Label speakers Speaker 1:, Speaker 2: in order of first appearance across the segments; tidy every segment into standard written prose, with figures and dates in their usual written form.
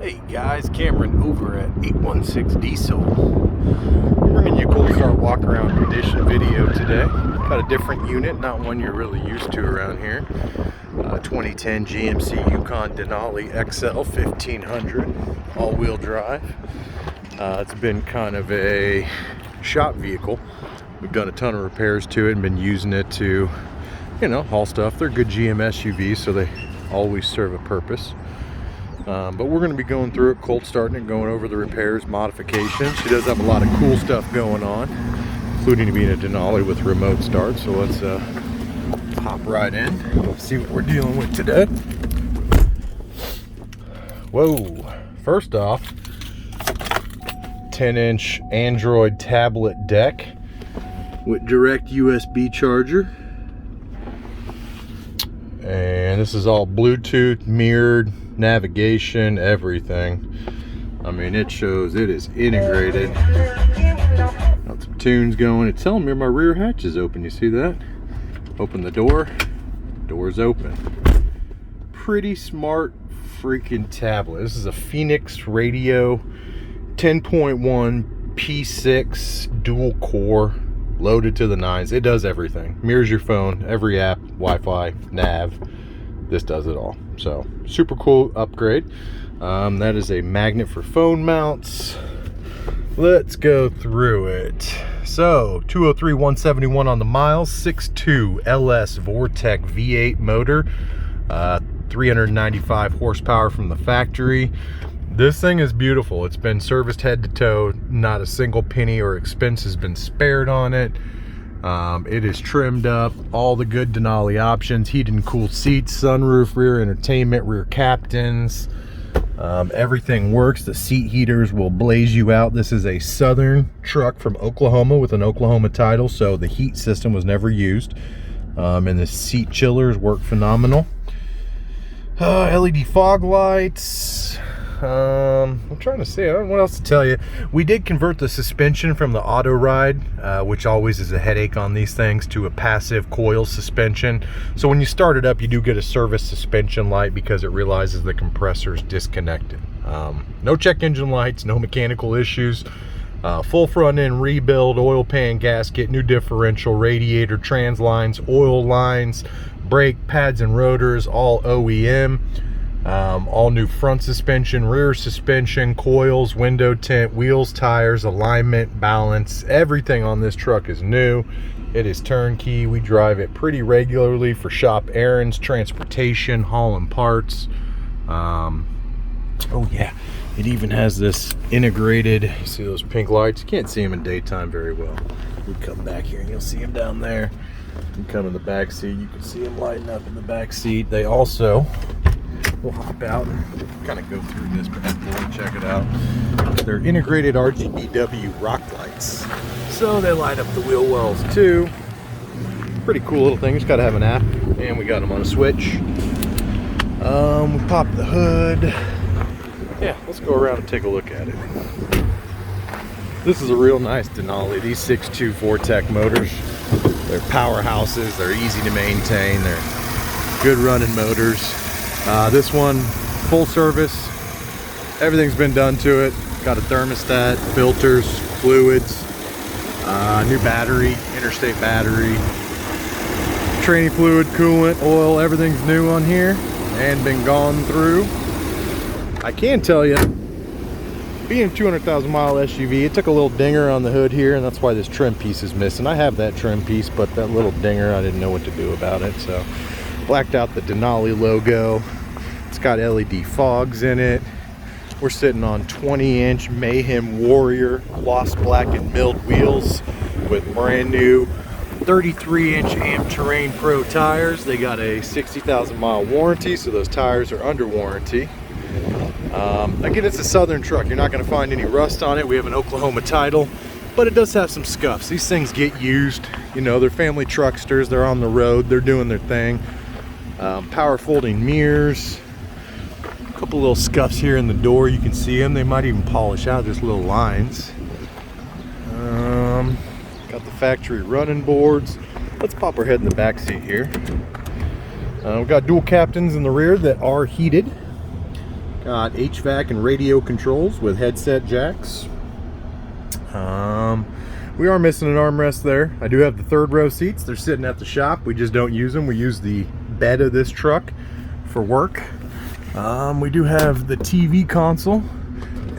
Speaker 1: Hey guys, Cameron over at 816 Diesel. We're bringing you a cold start walk around condition video today. Got a different unit, not one you're really used to around here. 2010 GMC Yukon Denali XL 1500 all-wheel drive. It's been kind of a shop vehicle. We've done a ton of repairs to it and been using it to, you know, haul stuff. They're good GM SUVs, so they always serve a purpose. But we're going to be going through it, cold starting it, going over the repairs, modifications. She does have a lot of cool stuff going on, including being a Denali with remote start. So let's hop right in, see what we're dealing with today. Whoa, first off, 10-inch Android tablet deck with direct USB charger. And this is all Bluetooth, mirrored, navigation, everything. I mean, it shows it is integrated. Got some tunes going. It's telling me my rear hatch is open. You see that? Open the door. Door's open. Pretty smart freaking tablet. This is a Phoenix Radio 10.1 P6 dual core, loaded to the nines. It does everything. Mirrors your phone, every app, Wi-Fi, nav. This does it all. So super cool upgrade. That is a magnet for phone mounts. Let's go through it. So 203,171 on the miles, 6.2 LS Vortec V8 motor, 395 horsepower from the factory. This thing is beautiful. It's been serviced head to toe. Not a single penny or expense has been spared on it. It is trimmed up, all the good Denali options, heated and cooled seats, sunroof, rear entertainment, rear captains. Everything works. The seat heaters will blaze you out. This is a Southern truck from Oklahoma with an Oklahoma title, so the heat system was never used. And the seat chillers work phenomenal. LED fog lights. I'm trying to see, I don't know what else to tell you. We did convert the suspension from the auto ride, which always is a headache on these things, to a passive coil suspension. So when you start it up, you do get a service suspension light because it realizes the compressor's disconnected. No check engine lights, no mechanical issues. Full front end rebuild, oil pan gasket, new differential, radiator, trans lines, oil lines, brake pads and rotors, all OEM. All new front suspension, rear suspension, coils, window tint, wheels, tires, alignment, balance. Everything on this truck is new. It is turnkey. We drive it pretty regularly for shop errands, transportation, hauling parts. Oh yeah, it even has this integrated, you see those pink lights? You can't see them in daytime very well. We come back here and you'll see them down there. You come in the back seat, you can see them lighting up in the back seat. They also, we'll hop out and kind of go through this bad boy, check it out. They're integrated RGBW rock lights, so they light up the wheel wells too. Pretty cool little thing. Just got to have an app, and we got them on a switch. We pop the hood. Yeah, let's go around and take a look at it. This is a real nice Denali. These 6.2 Vortec motors, they're powerhouses. They're easy to maintain. They're good running motors. This one, full service. Everything's been done to it. Got a thermostat, filters, fluids, new battery, interstate battery, training fluid, coolant, oil, everything's new on here and been gone through. I can tell you, being a 200,000 mile SUV, it took a little dinger on the hood here, and that's why this trim piece is missing. I have that trim piece, but that little dinger, I didn't know what to do about it, so blacked out the Denali logo. It's got LED fogs in it. We're sitting on 20-inch Mayhem Warrior gloss black and milled wheels with brand new 33-inch Amp Terrain Pro tires. They got a 60,000 mile warranty, so those tires are under warranty. Again, it's a Southern truck. You're not going to find any rust on it. We have an Oklahoma title, but it does have some scuffs. These things get used. You know, they're family trucksters. They're on the road. They're doing their thing. Power folding mirrors. A couple little scuffs here in the door. You can see them. They might even polish out just little lines. Got the factory running boards. Let's pop our head in the back seat here. We've got dual captains in the rear that are heated. Got HVAC and radio controls with headset jacks. We are missing an armrest there. I do have the third row seats. They're sitting at the shop. We just don't use them. We use the bed of this truck for work. We do have the TV console,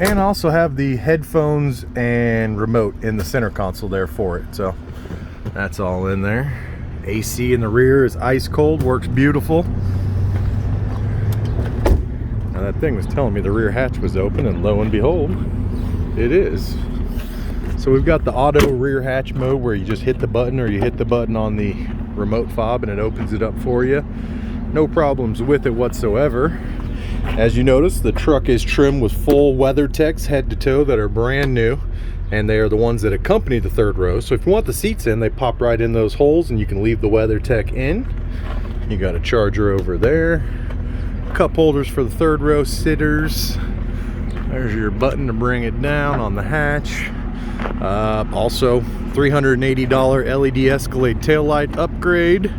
Speaker 1: and also have the headphones and remote in the center console there for it. So that's all in there. AC in the rear is ice cold, works beautiful. Now that thing was telling me the rear hatch was open, and lo and behold, it is. So we've got the auto rear hatch mode where you just hit the button, or you hit the button on the remote fob and it opens it up for you. No problems with it whatsoever. As you notice, the truck is trimmed with full WeatherTechs head to toe that are brand new, and they are the ones that accompany the third row. So if you want the seats in, they pop right in those holes and you can leave the WeatherTech in. You got a charger over there, cup holders for the third row sitters. There's your button to bring it down on the hatch. Also $380 LED Escalade taillight upgrade.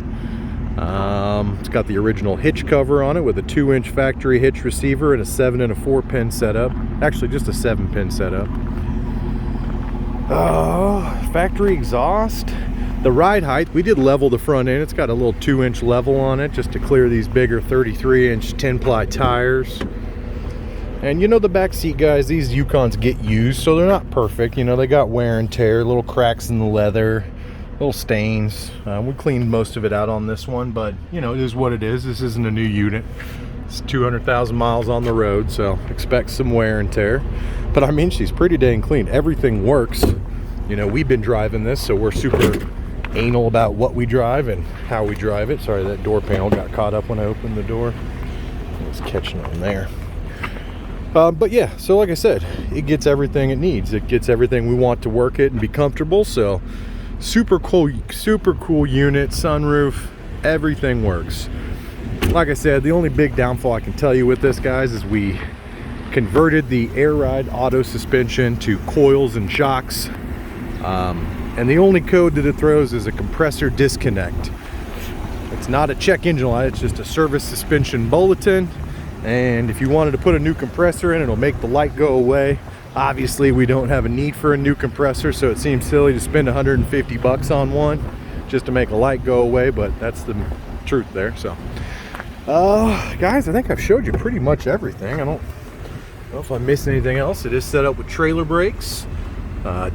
Speaker 1: It's got the original hitch cover on it with a 2-inch factory hitch receiver and a 7 and a 4 pin setup. Actually just a 7 pin setup. Factory exhaust. The ride height, we did level the front end. It's got a little 2-inch level on it just to clear these bigger 33-inch 10-ply tires. And you know, the back seat, guys, these Yukons get used, so they're not perfect. You know, they got wear and tear, little cracks in the leather, little stains. We cleaned most of it out on this one, but you know, it is what it is. This isn't a new unit. It's 200,000 miles on the road, so expect some wear and tear. But I mean, she's pretty dang clean. Everything works. You know, we've been driving this, so we're super anal about what we drive and how we drive it. Sorry, that door panel got caught up when I opened the door. I was catching on there. But yeah, so like I said, it gets everything it needs. It gets everything we want to work it and be comfortable. So super cool unit, sunroof, everything works. Like I said, the only big downfall I can tell you with this, guys, is we converted the air ride auto suspension to coils and shocks. And the only code that it throws is a compressor disconnect. It's not a check engine light, it's just a service suspension bulletin. And if you wanted to put a new compressor in, it'll make the light go away. Obviously, we don't have a need for a new compressor, so it seems silly to spend 150 bucks on one just to make a light go away, but that's the truth there. So guys, I think I've showed you pretty much everything. I don't know if I missed anything else. It is set up with trailer brakes,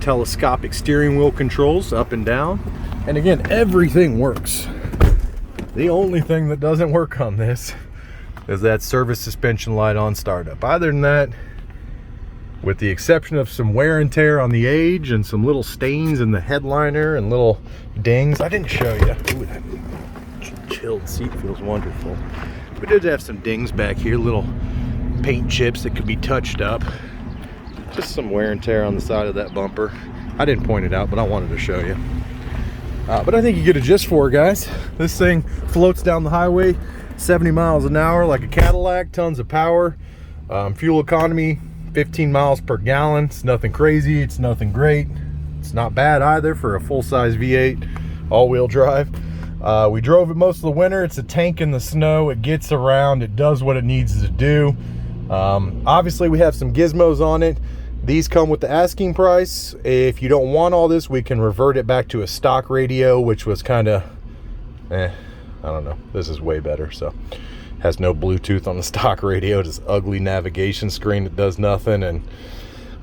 Speaker 1: telescopic steering wheel controls up and down, and again, everything works. The only thing that doesn't work on this is that service suspension light on startup. Other than that, with the exception of some wear and tear on the age and some little stains in the headliner and little dings, I didn't show you. Ooh, that chilled seat feels wonderful. We did have some dings back here, little paint chips that could be touched up. Just some wear and tear on the side of that bumper. I didn't point it out, but I wanted to show you. But I think you get a gist for it, guys. This thing floats down the highway 70 miles an hour like a Cadillac, tons of power. Fuel economy, 15 miles per gallon. It's nothing crazy, it's nothing great. It's not bad either for a full-size V8 all-wheel drive. We drove it most of the winter. It's a tank in the snow. It gets around, it does what it needs to do. Obviously we have some gizmos on it. These come with the asking price. If you don't want all this, we can revert it back to a stock radio, which was kind of I don't know. This is way better. So has no Bluetooth on the stock radio, just ugly navigation screen that does nothing.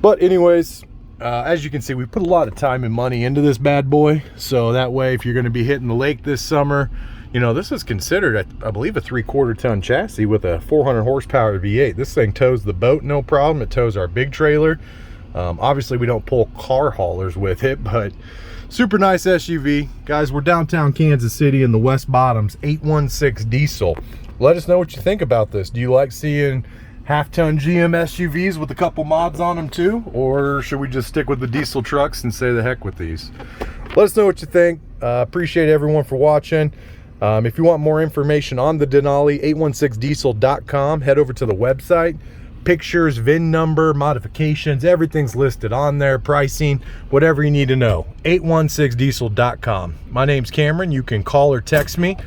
Speaker 1: But anyways, as you can see, we put a lot of time and money into this bad boy, so that way if you're going to be hitting the lake this summer, you know, this is considered, I believe, a 3/4 ton chassis with a 400 horsepower V8. This thing tows the boat no problem. It tows our big trailer. Obviously we don't pull car haulers with it, but super nice SUV. Guys, we're downtown Kansas City in the West Bottoms, 816 diesel. Let us know what you think about this. Do you like seeing half-ton GM SUVs with a couple mods on them too? Or should we just stick with the diesel trucks and say the heck with these? Let us know what you think. Appreciate everyone for watching. If you want more information on the Denali, 816diesel.com. Head over to the website. Pictures, VIN number, modifications, everything's listed on there. Pricing, whatever you need to know. 816diesel.com. My name's Cameron. You can call or text me,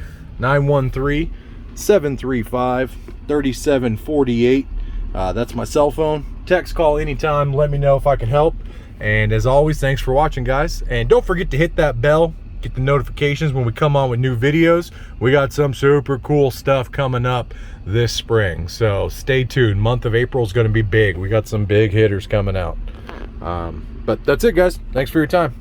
Speaker 1: 913-735-3748. That's my cell phone. Text, call anytime. Let me know if I can help. And as always, thanks for watching, guys. And don't forget to hit that bell. Get the notifications when we come on with new videos. We got some super cool stuff coming up this spring. So stay tuned. Month of April is going to be big. We got some big hitters coming out. But that's it, guys. Thanks for your time.